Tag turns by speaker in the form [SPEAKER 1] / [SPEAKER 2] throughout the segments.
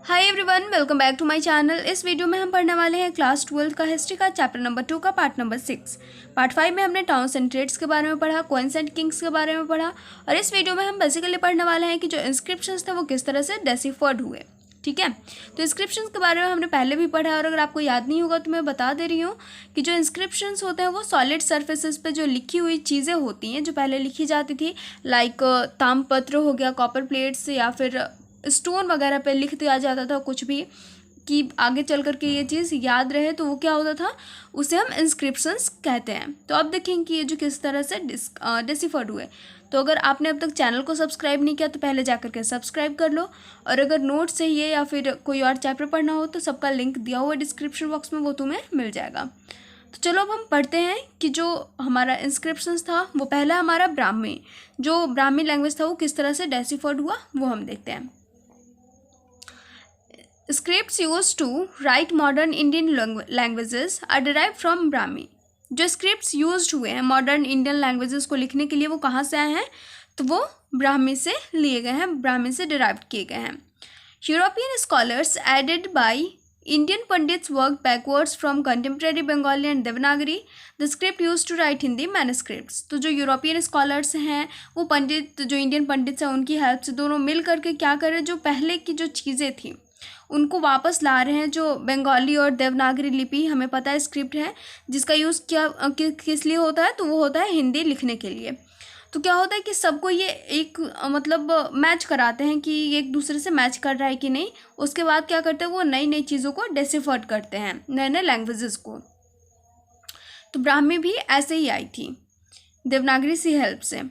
[SPEAKER 1] Hi everyone, welcome back to my channel. इस video में हम पढ़ने वाले हैं क्लास 12 का हिस्ट्री का चैप्टर नंबर 2 का पार्ट नंबर 6। पार्ट 5 में हमने टाउन्स एंड ट्रेड्स के बारे में पढ़ा, क्वींस एंड किंग्स के बारे में पढ़ा, और इस वीडियो में हम बेसिकली पढ़ने वाले हैं कि जो इंस्क्रिप्शंस थे वो किस तरह से डेसिफर्ड हुए। ठीक है, तो इंस्क्रिप्शंस के बारे में हमने पहले भी पढ़ा है, और अगर आपको याद नहीं होगा तो मैं बता दे रही हूँ कि जो इंस्क्रिप्शंस होते हैं वो सॉलिड सर्फेसिस पे जो लिखी हुई चीज़ें होती हैं जो पहले लिखी जाती थी, लाइक ताम्रपत्र हो गया, कॉपर प्लेट्स, या फिर स्टोन वगैरह पे लिख दिया जाता था कुछ भी कि आगे चल कर के ये चीज़ याद रहे, तो वो क्या होता था, उसे हम इंस्क्रिप्शंस कहते हैं। तो अब देखेंगे कि ये जो किस तरह से डेसिफर्ड हुए। तो अगर आपने अब तक चैनल को सब्सक्राइब नहीं किया तो पहले जाकर के सब्सक्राइब कर लो, और अगर नोट चाहिए या फिर कोई और चैप्टर पढ़ना हो तो सबका लिंक दिया हुआ है डिस्क्रिप्शन बॉक्स में, वो तुम्हें मिल जाएगा। तो चलो अब हम पढ़ते हैं कि जो हमारा इंस्क्रिप्शंस था वो पहला हमारा ब्राह्मी लैंग्वेज था वो किस तरह से डेसिफर्ड हुआ वो हम देखते हैं। Scripts used to write modern Indian languages are derived from Brahmi। जो स्क्रिप्ट्स यूज्ड हुए हैं मॉडर्न इंडियन लैंग्वेजेस को लिखने के लिए वो कहाँ से आए हैं, तो वो ब्राह्मी से लिए गए हैं, ब्राह्मी से डिराइव किए गए हैं। European scholars aided by Indian pundits work backwards from contemporary Bengali and Devanagari the script used to write Hindi manuscripts. तो जो यूरोपियन स्कॉलर्स हैं वो पंडित, जो इंडियन पंडित्स हैं, उनकी हेल्प से दोनों मिल करके क्या करें, जो पहले की जो चीज़ें थी उनको वापस ला रहे हैं। जो बंगाली और देवनागरी लिपि हमें पता है स्क्रिप्ट है जिसका यूज़ किस लिए होता है, तो वो होता है हिंदी लिखने के लिए। तो क्या होता है कि सबको ये एक मतलब मैच कराते हैं कि ये एक दूसरे से मैच कर रहा है कि नहीं। उसके बाद क्या करते हैं, वो नई नई चीज़ों को डेसिफर्ड करते हैं, नए नए लैंग्वेजेस को। तो ब्राह्मी भी ऐसे ही आई थी देवनागरी सी हेल्प से।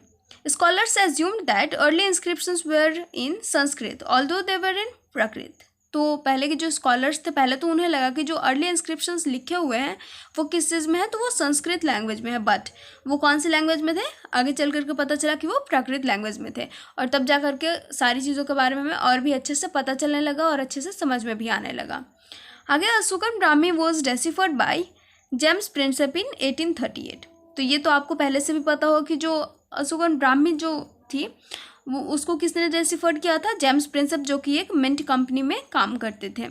[SPEAKER 1] Scholars assumed that early inscriptions were in Sanskrit although they were in Prakrit. तो पहले के जो स्कॉलर्स थे, पहले तो उन्हें लगा कि जो अर्ली इंस्क्रिप्शंस लिखे हुए हैं वो किस चीज़ में है, तो वो संस्कृत लैंग्वेज में है। बट वो कौन सी लैंग्वेज में थे, आगे चल करके पता चला कि वो प्राकृत लैंग्वेज में थे। और तब जा करके सारी चीज़ों के बारे में हमें और भी अच्छे से पता चलने लगा और अच्छे से समझ में भी आने लगा। आगे Ashokan Brahmi was deciphered by James Prinsep in 1838। तो ये तो आपको पहले से भी पता हो कि जो अशोकन ब्राह्मी जो थी वो उसको किसने डेसिफर्ड किया था, जेम्स प्रिंसेप, जो कि एक मिंट कंपनी में काम करते थे।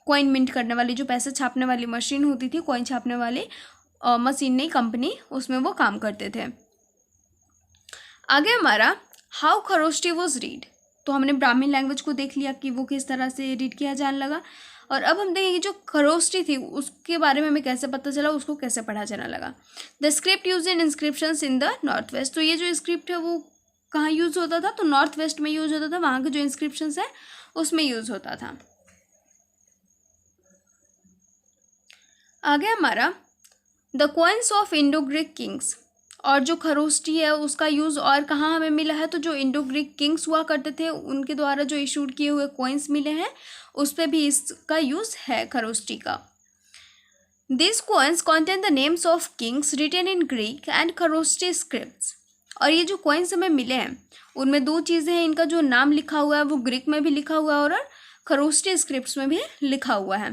[SPEAKER 1] कॉइन मिंट करने वाली, जो पैसे छापने वाली मशीन होती थी, कॉइन छापने वाली मशीन नहीं कंपनी, उसमें वो काम करते थे। आगे हमारा हाउ खरोष्टी वॉज रीड। तो हमने ब्राह्मी लैंग्वेज को देख लिया कि वो किस तरह से रीड किया जाने लगा, और अब हम देखेंगे जो खरोष्टी थी उसके बारे में हमें कैसे पता चला, उसको कैसे पढ़ा जाने लगा। The script use in inscriptions in the north west. तो ये जो स्क्रिप्ट है वो कहाँ यूज़ होता था, तो नॉर्थ वेस्ट में यूज़ होता था, वहाँ के जो इंस्क्रिप्शंस है उसमें यूज़ होता था। आगे हमारा the coins of Indo Greek Kings. और जो खरोष्टी है उसका यूज़ और कहाँ हमें मिला है, तो जो इंडो ग्रीक किंग्स हुआ करते थे उनके द्वारा जो इशूड किए हुए कॉइन्स मिले हैं उस पर भी इसका यूज़ है खरोष्टी का। This coins contain the names of kings written in Greek and Kharoshthi scripts. और ये जो कॉइन्स हमें मिले हैं उनमें दो चीज़ें हैं, इनका जो नाम लिखा हुआ है वो ग्रीक में भी लिखा हुआ है और खरोष्टी स्क्रिप्ट्स में भी लिखा हुआ है।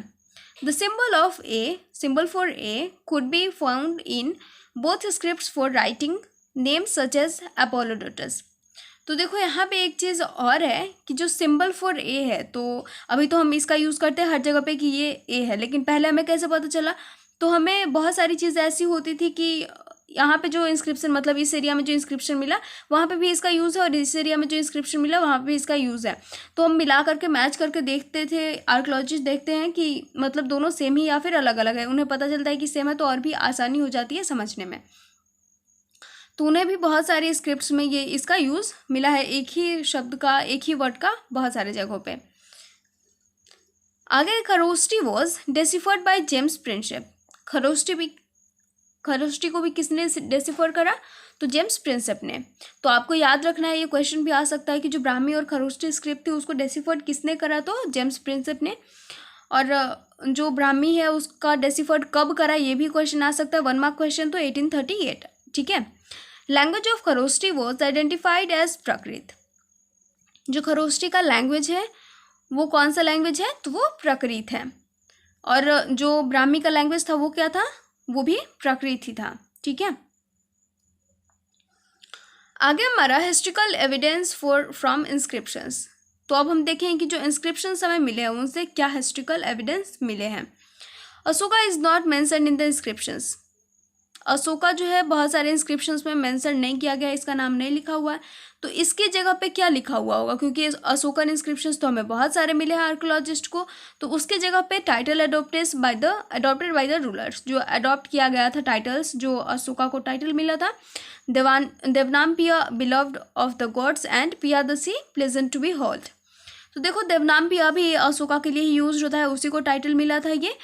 [SPEAKER 1] The symbol for A could be found in both scripts for writing names such as Apollodotus. तो देखो यहाँ पे एक चीज़ और है कि जो सिंबल फॉर ए है, तो अभी तो हम इसका यूज़ करते हैं हर जगह पे कि ये ए है, लेकिन पहले हमें कैसे पता चला, तो हमें बहुत सारी चीज़ें ऐसी होती थी कि यहाँ पे जो इंस्क्रिप्शन, मतलब इस एरिया में जो इंस्क्रिप्शन मिला वहाँ पे भी इसका यूज़ है, और इस एरिया में जो इंस्क्रिप्शन मिला वहाँ पे भी इसका यूज़ है। तो हम मिला करके मैच करके देखते थे, आर्कियोलॉजिस्ट देखते हैं कि मतलब दोनों सेम ही या फिर अलग अलग है। उन्हें पता चलता है कि सेम है तो और भी आसानी हो जाती है समझने में। तो उन्हें भी बहुत सारे स्क्रिप्ट्स में ये इसका यूज़ मिला है, एक ही शब्द का, एक ही वर्ड का बहुत सारे जगहों पे। आगे Kharosthi was deciphered by James Prinsep. Kharosthi को भी किसने डेसिफर करा, तो जेम्स प्रिंसेप ने। तो आपको याद रखना है, ये क्वेश्चन भी आ सकता है कि जो ब्राह्मी और खरोष्टी स्क्रिप्ट थी उसको डेसिफर्ड किसने करा, तो जेम्स प्रिंसेप ने। और जो ब्राह्मी है उसका डेसिफर्ड कब करा ये भी क्वेश्चन आ सकता है, 1 मार्क क्वेश्चन, तो 1838। ठीक है। Language of Kharosthi was identified as Prakrit. जो खरोष्टी का लैंग्वेज है वो कौन सा लैंग्वेज है, तो वो प्राकृत है। और जो ब्राह्मी का लैंग्वेज था वो क्या था, वो भी प्राकृत ही था। ठीक है। आगे हमारा हिस्ट्रिकल एविडेंस फ्रॉम इंस्क्रिप्शंस। तो अब हम देखें कि जो इंस्क्रिप्शन हमें मिले हैं उनसे क्या हिस्ट्रिकल एविडेंस मिले हैं। Ashoka is not mentioned in the inscriptions. Ashoka जो है बहुत सारे इंस्क्रिप्शंस में मेंशन नहीं किया गया, इसका नाम नहीं लिखा हुआ है। तो इसकी जगह पे क्या लिखा हुआ होगा, क्योंकि अशोकन इंस्क्रिप्शंस तो हमें बहुत सारे मिले हैं आर्कियोलॉजिस्ट को, तो उसके जगह पे title adopted by the rulers, जो अडॉप्ट किया गया था टाइटल्स, जो अशोका को टाइटल मिला था, Devanampiya beloved of the gods and Piyadasi pleasant to behold. तो देखो देवनाम पिया भी अशोका के लिए ही यूज होता है, उसी को टाइटल मिला था ये,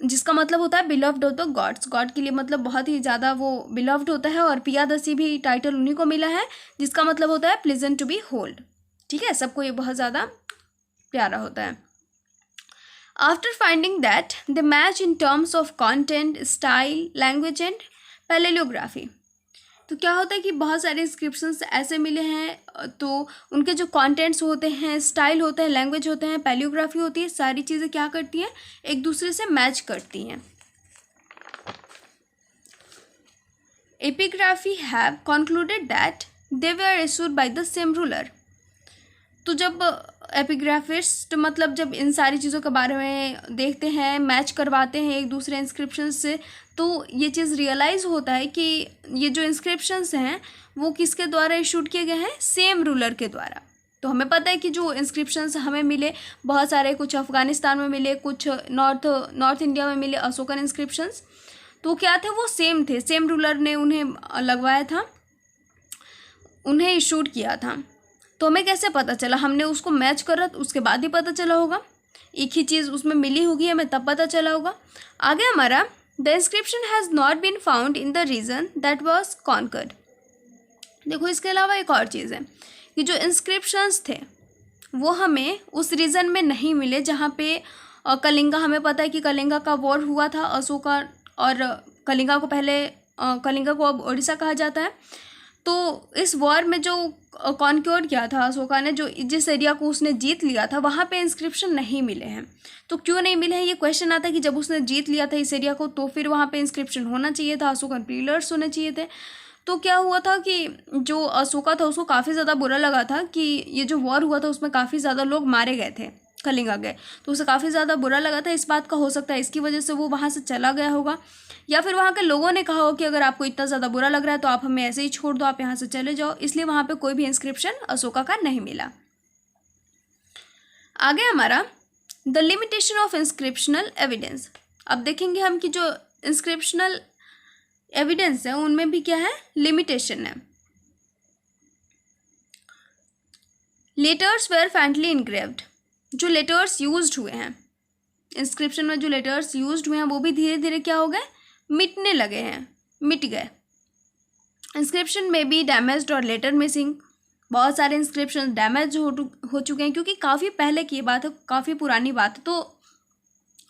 [SPEAKER 1] जिसका मतलब होता है beloved of the God's, God के लिए मतलब बहुत ही ज़्यादा वो बिलव्ड होता है। और पियादसी भी टाइटल उन्हीं को मिला है, जिसका मतलब होता है प्लेजेंट टू बी होल्ड। ठीक है, सबको ये बहुत ज़्यादा प्यारा होता है। After finding that the match in terms of content, style, language and palaeography, तो क्या होता है कि बहुत सारे इंस्क्रिप्शंस ऐसे मिले हैं, तो उनके जो कंटेंट्स होते हैं, स्टाइल होता है, लैंग्वेज होते हैं, पैलियोग्राफी होती है, सारी चीज़ें क्या करती हैं, एक दूसरे से मैच करती हैं। Epigraphy have concluded that they were issued by the same ruler. तो जब एपिग्राफिस्ट मतलब जब इन सारी चीज़ों के बारे में देखते हैं, मैच करवाते हैं एक दूसरे इंस्क्रिप्शन से, तो ये चीज़ रियलाइज़ होता है कि ये जो इंस्क्रिप्शंस हैं वो किसके द्वारा इशूड किए गए हैं, सेम रूलर के द्वारा। तो हमें पता है कि जो इंस्क्रिप्शंस हमें मिले बहुत सारे, कुछ अफ़गानिस्तान में मिले, कुछ नॉर्थ इंडिया में मिले अशोकन इंस्क्रिप्शंस, तो क्या थे, वो सेम थे, सेम रूलर ने उन्हें लगवाया था, उन्हें इशूड किया था। तो हमें कैसे पता चला, हमने उसको मैच करा तो उसके बाद ही पता चला होगा, एक ही चीज़ उसमें मिली होगी हमें तब पता चला होगा। आगे हमारा the inscription has not been found in the region that was conquered. देखो इसके अलावा एक और चीज़ है कि जो इंस्क्रिप्शंस थे वो हमें उस रीजन में नहीं मिले जहाँ पे कलिंगा, हमें पता है कि कलिंगा का वॉर हुआ था अशोका, और कलिंगा को अब ओडिशा कहा जाता है। तो इस वॉर में जो कॉन्क्योर किया था अशोका ने, जो जिस एरिया को उसने जीत लिया था, वहाँ पे इंस्क्रिप्शन नहीं मिले हैं। तो क्यों नहीं मिले हैं, ये क्वेश्चन आता है कि जब उसने जीत लिया था इस एरिया को तो फिर वहाँ पे इंस्क्रिप्शन होना चाहिए था, अशोकन पिलर्स होने चाहिए थे। तो क्या हुआ था कि जो अशोका था उसको काफ़ी ज़्यादा बुरा लगा था कि ये जो वॉर हुआ था उसमें काफ़ी ज़्यादा लोग मारे गए थे, कलिंगा गए, तो उसे काफ़ी ज़्यादा बुरा लगा था। इस बात का हो सकता है इसकी वजह से वो वहाँ से चला गया होगा, या फिर वहाँ के लोगों ने कहा हो कि अगर आपको इतना ज़्यादा बुरा लग रहा है तो आप हमें ऐसे ही छोड़ दो, आप यहाँ से चले जाओ, इसलिए वहाँ पे कोई भी इंस्क्रिप्शन अशोका का नहीं मिला। आगे हमारा the limitation of inscriptional evidence. अब देखेंगे हम कि जो इंस्क्रिप्शनल एविडेंस है उनमें भी क्या है, लिमिटेशन है। लेटर्स वेयर फैंटली इनग्रेव्ड, जो लेटर्स यूज्ड हुए हैं इंस्क्रिप्शन में, जो लेटर्स यूज्ड हुए हैं वो भी धीरे धीरे क्या हो गए, मिटने लगे हैं, मिट गए। इंस्क्रिप्शन में भी डैमेज्ड और लेटर मिसिंग, बहुत सारे इंस्क्रिप्शन डैमेज हो चुके हैं, क्योंकि काफ़ी पहले की बात है, काफ़ी पुरानी बात है। तो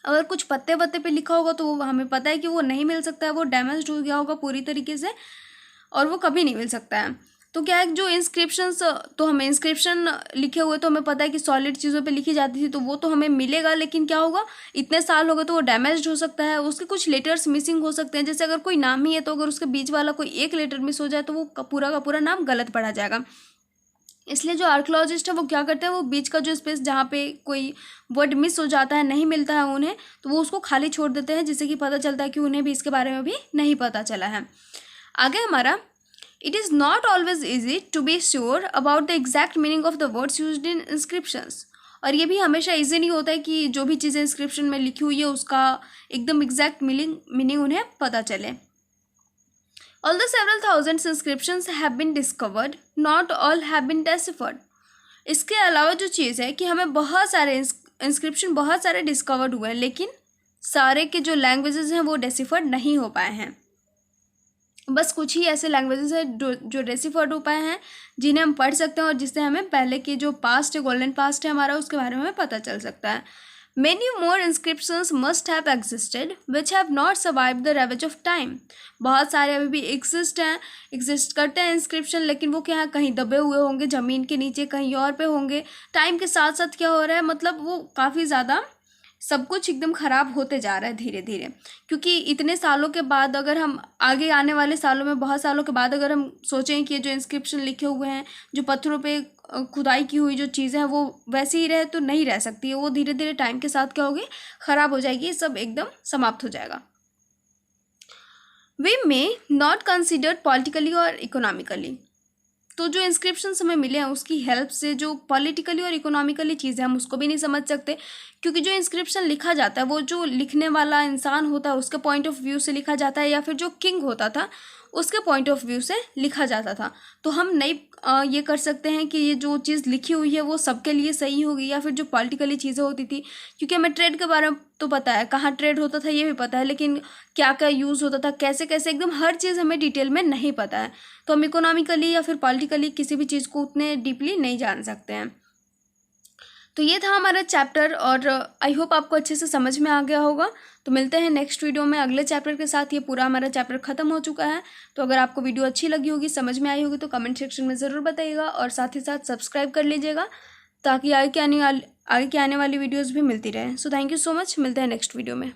[SPEAKER 1] अगर कुछ पत्ते वत्ते पे लिखा होगा तो हमें पता है कि वो नहीं मिल सकता है, वो डैमेज हो गया होगा पूरी तरीके से, और वो कभी नहीं मिल सकता है। तो क्या है, जो इंस्क्रिप्शंस, तो हमें इंस्क्रिप्शन लिखे हुए तो हमें पता है कि सॉलिड चीज़ों पे लिखी जाती थी, तो वो तो हमें मिलेगा, लेकिन क्या होगा, इतने साल हो गए तो वो डैमेज हो सकता है, उसके कुछ लेटर्स मिसिंग हो सकते हैं। जैसे अगर कोई नाम ही है तो अगर उसके बीच वाला कोई एक लेटर मिस हो जाए तो वो पूरा का पूरा नाम गलत पढ़ा जाएगा। इसलिए जो आर्कियोलॉजिस्ट है वो क्या करते हैं, वो बीच का जो स्पेस जहाँ पे कोई वर्ड मिस हो जाता है, नहीं मिलता है उन्हें, तो वो उसको खाली छोड़ देते हैं, जिससे कि पता चलता है कि उन्हें भी इसके बारे में भी नहीं पता चला है। आगे हमारा it is not always easy to be sure about the exact meaning of the words used in inscriptions. और ये भी हमेशा ईजी नहीं होता है कि जो भी चीज़ें इंस्क्रिप्शन में लिखी हुई है उसका एकदम एग्जैक्ट मीनिंग उन्हें पता चले। Although several thousands inscriptions have been discovered, not all have been deciphered. इसके अलावा जो चीज़ है कि हमें बहुत सारे इंस्क्रिप्शन बहुत सारे डिस्कवर्ड हुए हैं, लेकिन सारे के जो लैंग्वेजेस हैं वो डेसिफर्ड नहीं हो पाए हैं। बस कुछ ही ऐसे लैंग्वेजेस हैं जो डेसिफर्ड हो पाए हैं, जिन्हें हम पढ़ सकते हैं और जिससे हमें पहले की जो पास्ट है, गोल्डन पास्ट है हमारा, उसके बारे में हमें पता चल सकता है। Many more inscriptions must have existed which have not survived the ravage of time. बहुत सारे अभी भी एग्जिस्ट करते हैं इंस्क्रिप्शन, लेकिन वो क्या है, कहीं दबे हुए होंगे ज़मीन के नीचे, कहीं और पे होंगे। टाइम के साथ साथ क्या हो रहा है, मतलब वो काफ़ी ज़्यादा सब कुछ एकदम ख़राब होते जा रहा है धीरे धीरे, क्योंकि इतने सालों के बाद, अगर हम आगे आने वाले सालों में बहुत सालों के बाद अगर हम सोचें कि जो इंस्क्रिप्शन लिखे हुए हैं, जो पत्थरों पे खुदाई की हुई जो चीज़ें हैं वो वैसे ही रहे तो नहीं रह सकती है, वो धीरे धीरे टाइम के साथ क्या होगी, ख़राब हो जाएगी, सब एकदम समाप्त हो जाएगा। We may not consider politically or economically, तो जो इंस्क्रिप्शंस हमें मिले हैं उसकी हेल्प से जो पॉलिटिकली और इकोनॉमिकली चीज़ें हम उसको भी नहीं समझ सकते, क्योंकि जो इंस्क्रिप्शन लिखा जाता है वो जो लिखने वाला इंसान होता है उसके पॉइंट ऑफ व्यू से लिखा जाता है, या फिर जो किंग होता था उसके पॉइंट ऑफ व्यू से लिखा जाता था। तो हम नहीं ये कर सकते हैं कि ये जो चीज़ लिखी हुई है वो सबके लिए सही होगी, या फिर जो पॉलिटिकली चीज़ें होती थी, क्योंकि हमें ट्रेड के बारे में तो पता है, कहाँ ट्रेड होता था ये भी पता है, लेकिन क्या क्या यूज़ होता था, कैसे कैसे, एकदम हर चीज़ हमें डिटेल में नहीं पता है। तो हम इकोनॉमिकली या फिर पॉलिटिकली किसी भी चीज़ को उतने डीपली नहीं जान सकते हैं। तो ये था हमारा चैप्टर, और आई होप आपको अच्छे से समझ में आ गया होगा। तो मिलते हैं नेक्स्ट वीडियो में अगले चैप्टर के साथ। ये पूरा हमारा चैप्टर ख़त्म हो चुका है। तो अगर आपको वीडियो अच्छी लगी होगी, समझ में आई होगी, तो कमेंट सेक्शन में ज़रूर बताइएगा, और साथ ही साथ सब्सक्राइब कर लीजिएगा ताकि आगे के आने वाली वीडियोज़ भी मिलती रहे। So thank you so much, मिलते हैं नेक्स्ट वीडियो में।